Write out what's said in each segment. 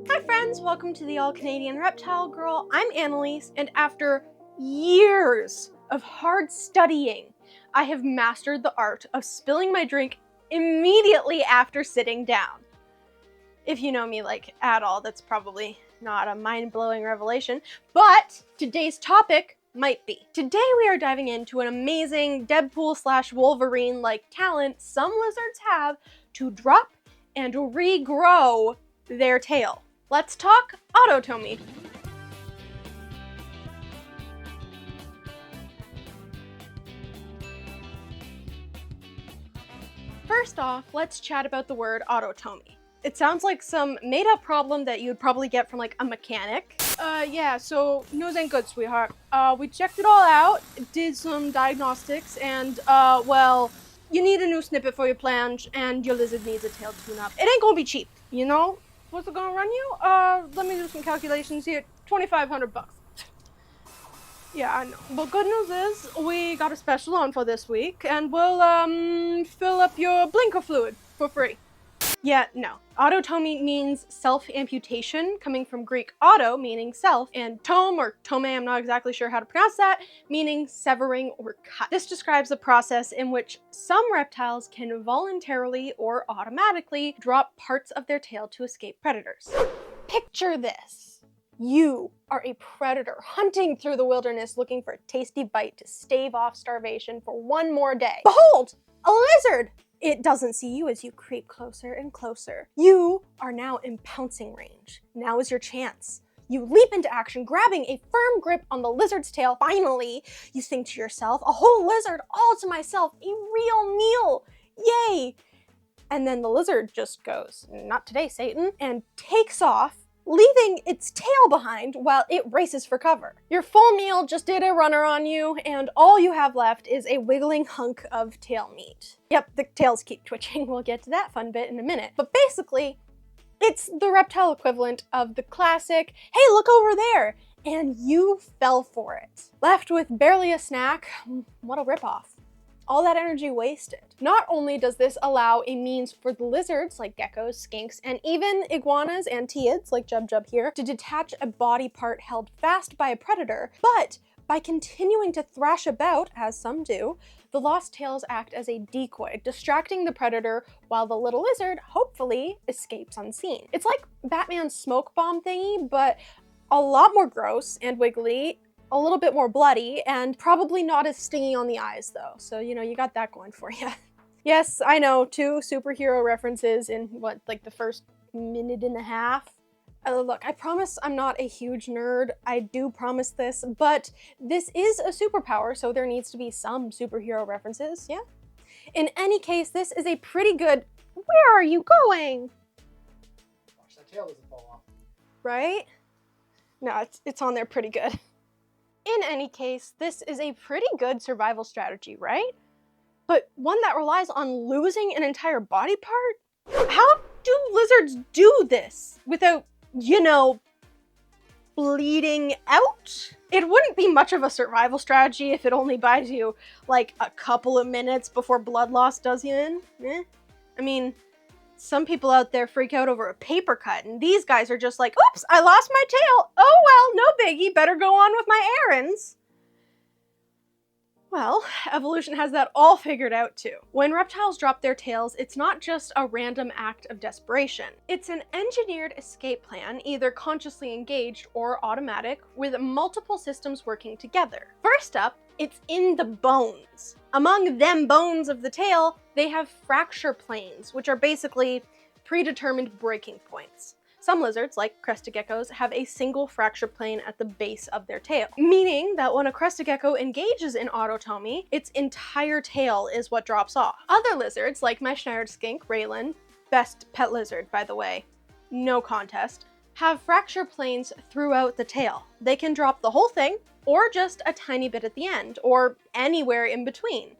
Hi friends, welcome to the All-Canadian Reptile Girl. I'm Annaliese, and after years of hard studying, I have mastered the art of spilling my drink immediately after sitting down. If you know me like at all, that's probably not a mind-blowing revelation, but today's topic might be. Today we are diving into an amazing Deadpool/Wolverine-like talent some lizards have to drop and regrow their tail. Let's talk autotomy. First off, let's chat about the word autotomy. It sounds like some made-up problem that you'd probably get from like a mechanic. Yeah, so news ain't good, sweetheart. We checked it all out, did some diagnostics, and well, you need a new snippet for your planche, and your lizard needs a tail tune-up. It ain't gonna be cheap, you know? What's it gonna run you? Let me do some calculations here. $2,500. Yeah, I know. But good news is, we got a special on for this week, and we'll, fill up your blinker fluid for free. Yeah, no. Autotomy means self-amputation, coming from Greek auto, meaning self, and tome, or tome, I'm not exactly sure how to pronounce that, meaning severing or cut. This describes a process in which some reptiles can voluntarily or automatically drop parts of their tail to escape predators. Picture this. You are a predator hunting through the wilderness looking for a tasty bite to stave off starvation for one more day. Behold, a lizard! It doesn't see you as you creep closer and closer. You are now in pouncing range. Now is your chance. You leap into action, grabbing a firm grip on the lizard's tail. Finally, you think to yourself, a whole lizard all to myself, a real meal, yay! And then the lizard just goes, not today, Satan, and takes off, leaving its tail behind while it races for cover. Your full meal just did a runner on you, and all you have left is a wiggling hunk of tail meat. Yep, the tails keep twitching. We'll get to that fun bit in a minute. But basically, it's the reptile equivalent of the classic, hey, look over there, and you fell for it. Left with barely a snack, what a ripoff. All that energy wasted. Not only does this allow a means for the lizards like geckos, skinks, and even iguanas and teiids like Jub Jub here to detach a body part held fast by a predator, but by continuing to thrash about, as some do, the lost tails act as a decoy, distracting the predator while the little lizard hopefully escapes unseen. It's like Batman's smoke bomb thingy, but a lot more gross and wiggly, a little bit more bloody, and probably not as stingy on the eyes though. So, you know, you got that going for you. Yes, I know, 2 superhero references in what, like the first minute and a half? Look, I promise I'm not a huge nerd. I do promise this, but this is a superpower, so there needs to be some superhero references, yeah? In any case, this is a pretty good, where are you going? Watch that tail doesn't fall off. Right? No, it's on there pretty good. In any case, this is a pretty good survival strategy, right? But one that relies on losing an entire body part? How do lizards do this without, you know, bleeding out? It wouldn't be much of a survival strategy if it only buys you like a couple of minutes before blood loss does you in. I mean, some people out there freak out over a paper cut, and these guys are just like, oops, I lost my tail. Oh well, no biggie, better go on with my errands. Well, evolution has that all figured out too. When reptiles drop their tails, it's not just a random act of desperation. It's an engineered escape plan, either consciously engaged or automatic, with multiple systems working together. First up, it's in the bones. Among them bones of the tail, they have fracture planes, which are basically predetermined breaking points. Some lizards, like crested geckos, have a single fracture plane at the base of their tail, meaning that when a crested gecko engages in autotomy, its entire tail is what drops off. Other lizards, like my Schneider skink, Raylan, best pet lizard, by the way, no contest, have fracture planes throughout the tail. They can drop the whole thing, or just a tiny bit at the end, or anywhere in between.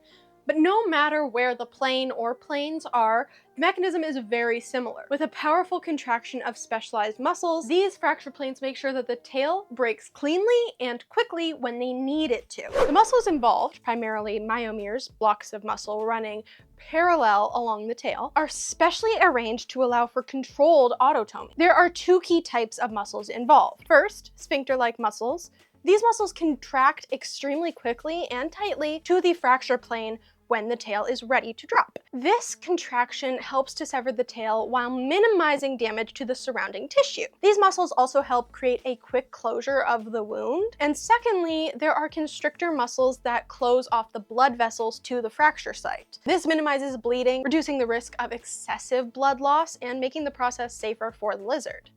But no matter where the plane or planes are, the mechanism is very similar. With a powerful contraction of specialized muscles, these fracture planes make sure that the tail breaks cleanly and quickly when they need it to. The muscles involved, primarily myomeres, blocks of muscle running parallel along the tail, are specially arranged to allow for controlled autotomy. There are two key types of muscles involved. First, sphincter-like muscles. These muscles contract extremely quickly and tightly to the fracture plane when the tail is ready to drop. This contraction helps to sever the tail while minimizing damage to the surrounding tissue. These muscles also help create a quick closure of the wound. And secondly, there are constrictor muscles that close off the blood vessels to the fracture site. This minimizes bleeding, reducing the risk of excessive blood loss and making the process safer for the lizard.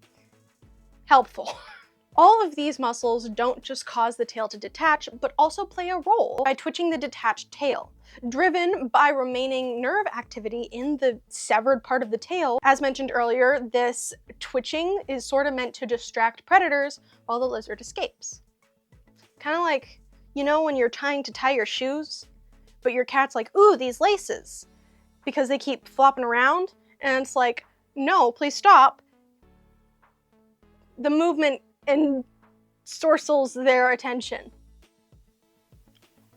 Helpful. All of these muscles don't just cause the tail to detach, but also play a role by twitching the detached tail, driven by remaining nerve activity in the severed part of the tail. As mentioned earlier, this twitching is sort of meant to distract predators while the lizard escapes. Kind of like, you know, when you're trying to tie your shoes, but your cat's like, ooh, these laces, because they keep flopping around, and it's like, no, please stop. The movement ensorcels their attention.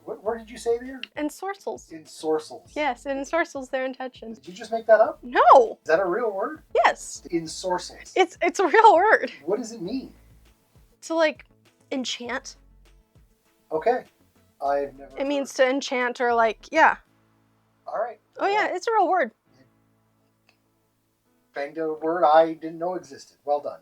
Where did you say there? Ensorcels. Ensorcels. Yes, it ensorcels their attention. Did you just make that up? No. Is that a real word? Yes. Ensorcels. It's a real word. What does it mean? To like enchant. Okay. I've never It means to enchant or like, yeah. All right. Oh yeah, it's a real word. Banged a word I didn't know existed. Well done.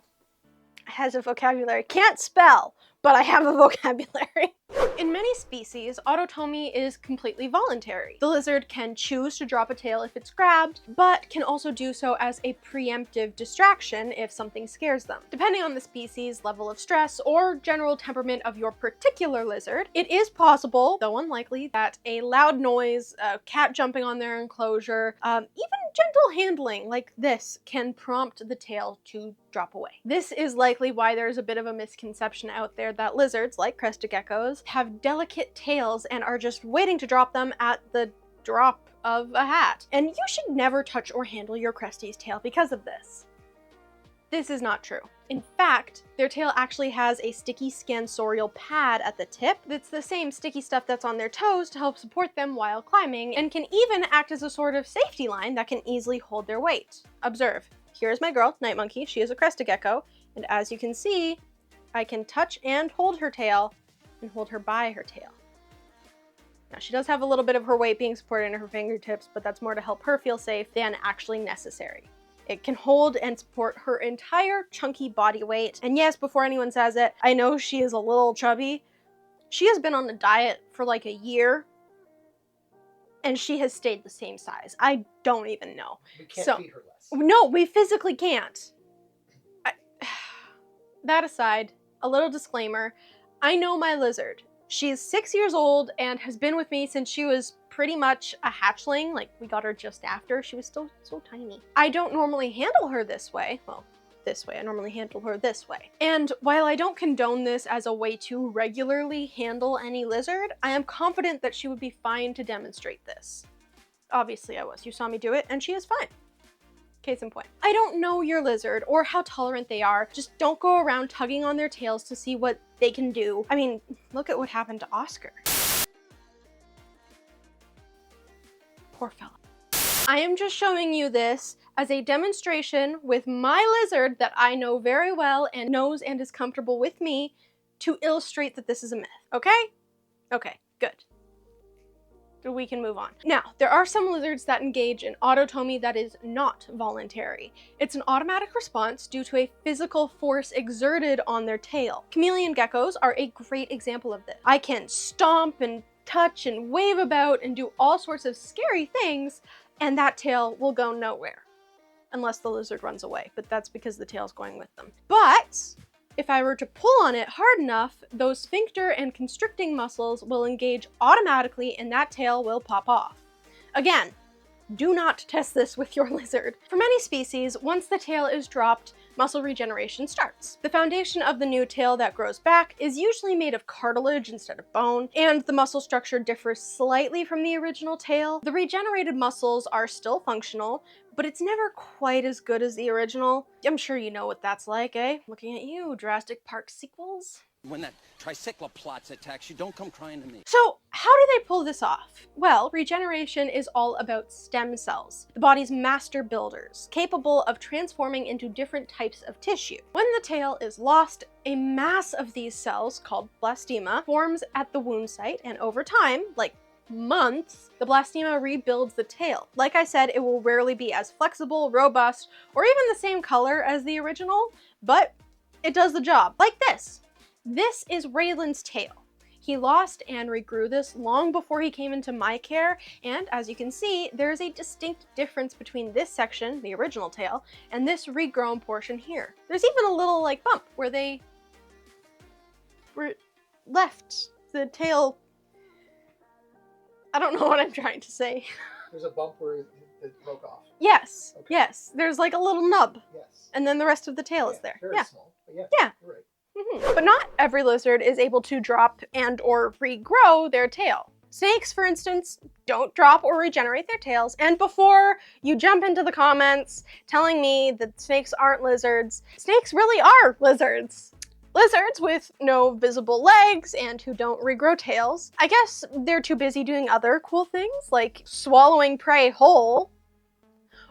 Has a vocabulary. Can't spell, but I have a vocabulary. In many species, autotomy is completely voluntary. The lizard can choose to drop a tail if it's grabbed, but can also do so as a preemptive distraction if something scares them. Depending on the species, level of stress, or general temperament of your particular lizard, it is possible, though unlikely, that a loud noise, a cat jumping on their enclosure, even gentle handling like this can prompt the tail to drop away. This is likely why there's a bit of a misconception out there that lizards, like crested geckos, have delicate tails and are just waiting to drop them at the drop of a hat. And you should never touch or handle your cresty's tail because of this. This is not true. In fact, their tail actually has a sticky scansorial pad at the tip that's the same sticky stuff that's on their toes to help support them while climbing, and can even act as a sort of safety line that can easily hold their weight. Observe. Here's my girl, Night Monkey. She is a crested gecko, and as you can see, I can touch and hold her tail and hold her by her tail. Now, she does have a little bit of her weight being supported in her fingertips, but that's more to help her feel safe than actually necessary. It can hold and support her entire chunky body weight. And yes, before anyone says it, I know she is a little chubby. She has been on a diet for like a year, and she has stayed the same size. I don't even know. We can't feed her less. No, we physically can't. That aside, a little disclaimer. I know my lizard. She's 6 years old and has been with me since she was pretty much a hatchling. Like, we got her just after. She was still so tiny. I don't normally handle her this way. Well, this way. I normally handle her this way. And while I don't condone this as a way to regularly handle any lizard, I am confident that she would be fine to demonstrate this. Obviously I was. You saw me do it, and she is fine. Case in point. I don't know your lizard or how tolerant they are. Just don't go around tugging on their tails to see what they can do. I mean, look at what happened to Oscar. Poor fella. I am just showing you this as a demonstration with my lizard that I know very well and knows and is comfortable with me to illustrate that this is a myth, okay? Okay, good. We can move on. Now, there are some lizards that engage in autotomy that is not voluntary. It's an automatic response due to a physical force exerted on their tail. Chameleon geckos are a great example of this. I can stomp and touch and wave about and do all sorts of scary things, and that tail will go nowhere. Unless the lizard runs away, but that's because the tail's going with them. But if I were to pull on it hard enough, those sphincter and constricting muscles will engage automatically and that tail will pop off. Again, do not test this with your lizard. For many species, once the tail is dropped, muscle regeneration starts. The foundation of the new tail that grows back is usually made of cartilage instead of bone, and the muscle structure differs slightly from the original tail. The regenerated muscles are still functional, but it's never quite as good as the original. I'm sure you know what that's like, eh? Looking at you, Jurassic Park sequels. When that tricyclops attacks you, don't come crying to me. So how do they pull this off? Well, regeneration is all about stem cells, the body's master builders, capable of transforming into different types of tissue. When the tail is lost, a mass of these cells, called blastema, forms at the wound site, and over time, like months, the blastema rebuilds the tail. Like I said, it will rarely be as flexible, robust, or even the same color as the original, but it does the job. Like this. This is Raylan's tail. He lost and regrew this long before he came into my care, and as you can see, there's a distinct difference between this section, the original tail, and this regrown portion here. There's even a little like bump where they were left the tail. I don't know what I'm trying to say. There's a bump where it broke off. Yes, Okay. yes. There's like a little nub, Yes. and then the rest of the tail is there. Very Yeah. small. But yeah. Yeah. You're right. But not every lizard is able to drop and or regrow their tail. Snakes, for instance, don't drop or regenerate their tails. And before you jump into the comments telling me that snakes aren't lizards, snakes really are lizards. Lizards with no visible legs and who don't regrow tails. I guess they're too busy doing other cool things like swallowing prey whole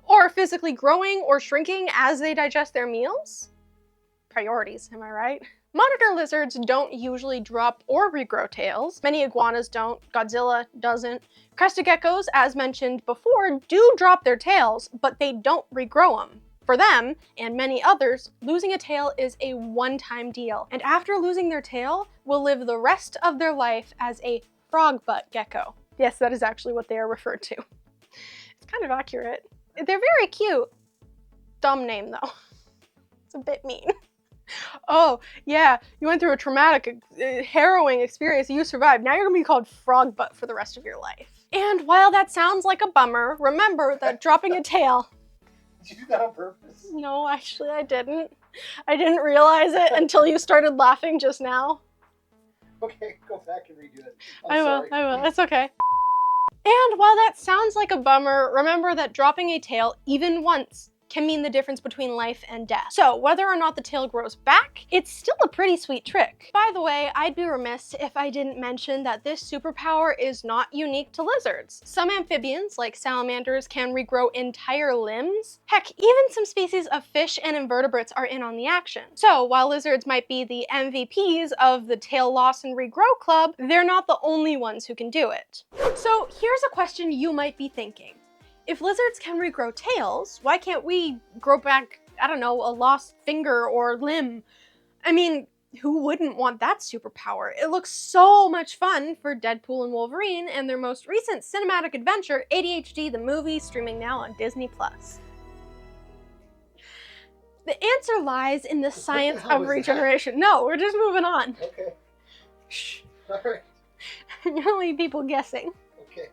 or physically growing or shrinking as they digest their meals. Priorities, am I right? Monitor lizards don't usually drop or regrow tails. Many iguanas don't, Godzilla doesn't. Crested geckos, as mentioned before, do drop their tails, but they don't regrow them. For them, and many others, losing a tail is a one-time deal, and after losing their tail, will live the rest of their life as a frog butt gecko. Yes, that is actually what they are referred to. It's kind of accurate. They're very cute. Dumb name, though. It's a bit mean. Oh, yeah, you went through a traumatic, harrowing experience, you survived. Now you're gonna be called frog butt for the rest of your life. And while that sounds like a bummer, remember that dropping a tail... Did you do that on purpose? No, actually I didn't. I didn't realize it until you started laughing just now. Okay, go back and redo it. I will, it's okay. And while that sounds like a bummer, remember that dropping a tail even once can mean the difference between life and death. So whether or not the tail grows back, it's still a pretty sweet trick. By the way, I'd be remiss if I didn't mention that this superpower is not unique to lizards. Some amphibians, like salamanders, can regrow entire limbs. Heck, even some species of fish and invertebrates are in on the action. So while lizards might be the MVPs of the tail loss and regrow club, they're not the only ones who can do it. So here's a question you might be thinking. If lizards can regrow tails, why can't we grow back, I don't know, a lost finger or limb? I mean, who wouldn't want that superpower? It looks so much fun for Deadpool and Wolverine and their most recent cinematic adventure, ADHD the movie, streaming now on Disney+. The answer lies in the science of regeneration. No, we're just moving on. Okay. Shh. All right. You don't leave people guessing. Okay.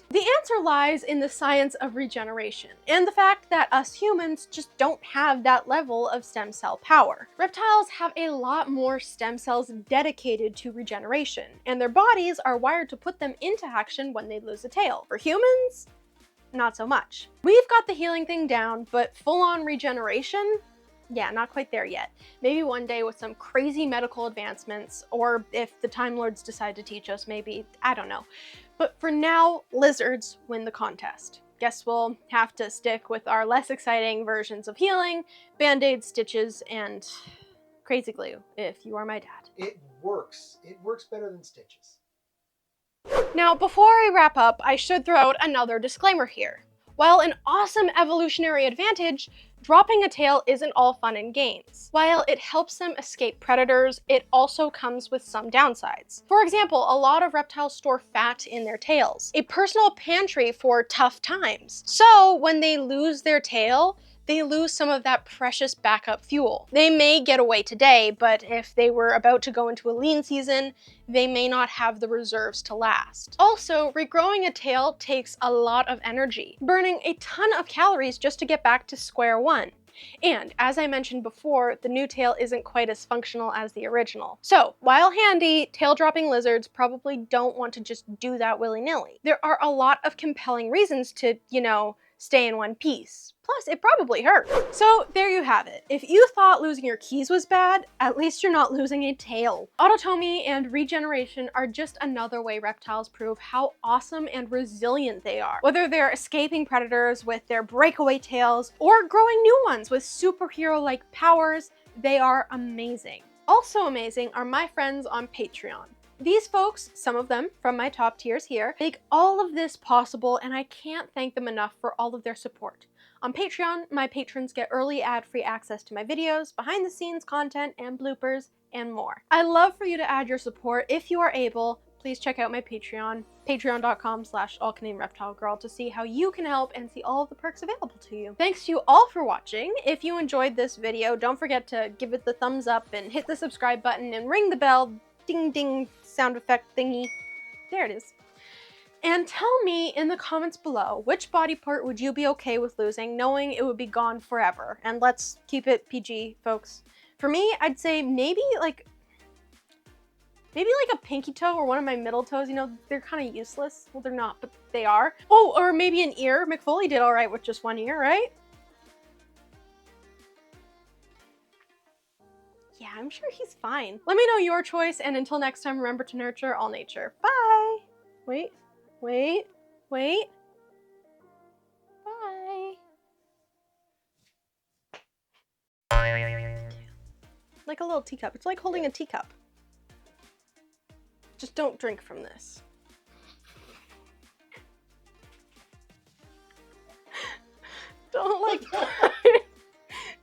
The answer lies in the science of regeneration and the fact that us humans just don't have that level of stem cell power. Reptiles have a lot more stem cells dedicated to regeneration, and their bodies are wired to put them into action when they lose a tail. For humans, not so much. We've got the healing thing down, but full-on regeneration? Yeah, not quite there yet. Maybe one day with some crazy medical advancements, or if the Time Lords decide to teach us, maybe, I don't know. But for now, lizards win the contest. Guess we'll have to stick with our less exciting versions of healing, band-aids, stitches, and crazy glue, if you are my dad. It works. It works better than stitches. Now, before I wrap up, I should throw out another disclaimer here. While an awesome evolutionary advantage, dropping a tail isn't all fun and games. While it helps them escape predators, it also comes with some downsides. For example, a lot of reptiles store fat in their tails, a personal pantry for tough times. So when they lose their tail, they lose some of that precious backup fuel. They may get away today, but if they were about to go into a lean season, they may not have the reserves to last. Also, regrowing a tail takes a lot of energy, burning a ton of calories just to get back to square one. And as I mentioned before, the new tail isn't quite as functional as the original. So while handy, tail-dropping lizards probably don't want to just do that willy-nilly. There are a lot of compelling reasons to, you know, stay in one piece. Plus, it probably hurts. So there you have it. If you thought losing your keys was bad, at least you're not losing a tail. Autotomy and regeneration are just another way reptiles prove how awesome and resilient they are. Whether they're escaping predators with their breakaway tails or growing new ones with superhero-like powers, they are amazing. Also amazing are my friends on Patreon. These folks, some of them from my top tiers here, make all of this possible, and I can't thank them enough for all of their support. On Patreon, my patrons get early ad-free access to my videos, behind-the-scenes content, and bloopers, and more. I'd love for you to add your support if you are able. Please check out my Patreon, patreon.com/allcanadianreptilegirl, to see how you can help and see all of the perks available to you. Thanks to you all for watching. If you enjoyed this video, don't forget to give it the thumbs up and hit the subscribe button and ring the bell, ding ding sound effect thingy. There it is. And tell me in the comments below, which body part would you be okay with losing, knowing it would be gone forever? And let's keep it PG, folks. For me, I'd say maybe like a pinky toe or one of my middle toes. You know, they're kind of useless. Well, they're not, but they are. Oh, or maybe an ear. McFoley did all right with just one ear, right? Yeah, I'm sure he's fine. Let me know your choice, and until next time, remember to nurture all nature. Bye! Wait. Bye. Like a little teacup. It's like holding a teacup. Just don't drink from this. Don't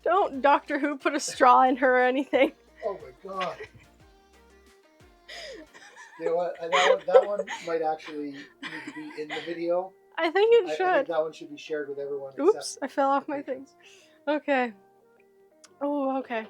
don't Doctor Who put a straw in her or anything. Oh my god. You know what? That one might actually need to be in the video. I think it should. I think that one should be shared with everyone. Oops, I fell off my things. Okay. Oh, okay.